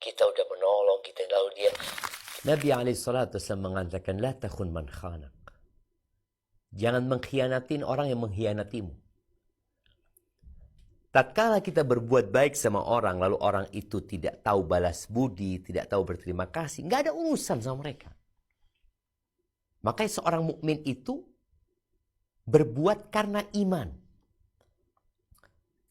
kita udah menolong, kita lalu dia. Nabi alaihissalatu wassalam mengatakan, la takhun man khanak. Jangan mengkhianatin orang yang mengkhianatimu. Tatkala kita berbuat baik sama orang, lalu orang itu tidak tahu balas budi, tidak tahu berterima kasih, nggak ada urusan sama mereka. Makanya seorang mukmin itu berbuat karena iman.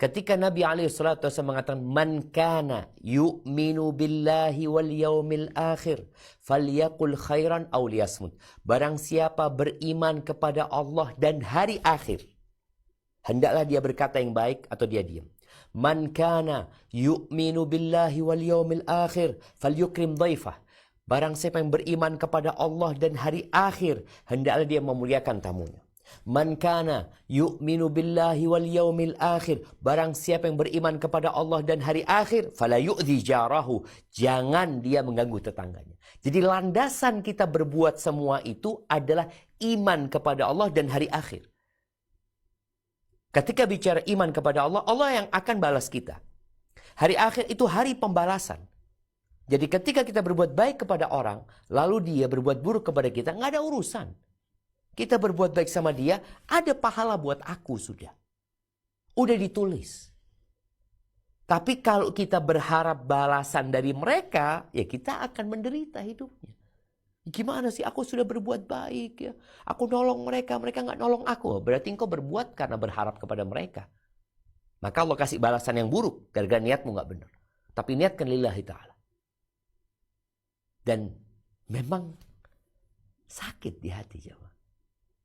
Ketika Nabi alaihissalatu wassalam mengatakan, man kana yu'minu billahi wal yaumil akhir falyaqul khairan aw liyasmut. Barang siapa beriman kepada Allah dan hari akhir, hendaklah dia berkata yang baik atau dia diam. Man kana yu'minu billahi wal yaumil akhir falyukrim dhaifah. Barang siapa yang beriman kepada Allah dan hari akhir, hendaklah dia memuliakan tamunya. Man kana yu'minu billahi wal yaumil akhir. Barang siapa yang beriman kepada Allah dan hari akhir, fala yu'dhi jarahu. Jangan dia mengganggu tetangganya. Jadi landasan kita berbuat semua itu adalah iman kepada Allah dan hari akhir. Ketika bicara iman kepada Allah, Allah yang akan balas kita. Hari akhir itu hari pembalasan. Jadi ketika kita berbuat baik kepada orang, lalu dia berbuat buruk kepada kita, nggak ada urusan. Kita berbuat baik sama dia, ada pahala buat aku sudah. Udah ditulis. Tapi kalau kita berharap balasan dari mereka, ya kita akan menderita hidupnya. Gimana sih, aku sudah berbuat baik ya. Aku nolong mereka, mereka nggak nolong aku. Berarti engkau berbuat karena berharap kepada mereka. Maka Allah kasih balasan yang buruk, gara-gara niatmu nggak benar. Tapi niatkan lillahi ta'ala. Dan memang sakit di hati jemaah.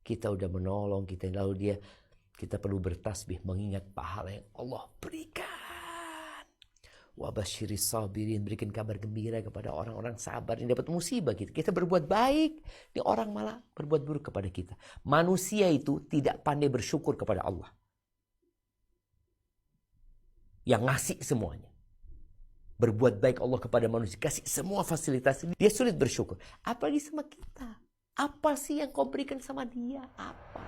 Kita udah menolong, kita perlu bertasbih mengingat pahala yang Allah berikan. Wa basyiris sabirin, berikan kabar gembira kepada orang-orang sabar yang dapat musibah kita. Kita berbuat baik, ini orang malah berbuat buruk kepada kita. Manusia itu tidak pandai bersyukur kepada Allah yang ngasih semuanya. Berbuat baik Allah kepada manusia, kasih semua fasilitas, dia sulit bersyukur. Apalagi sama kita. Apa sih yang kau berikan sama dia? Apa?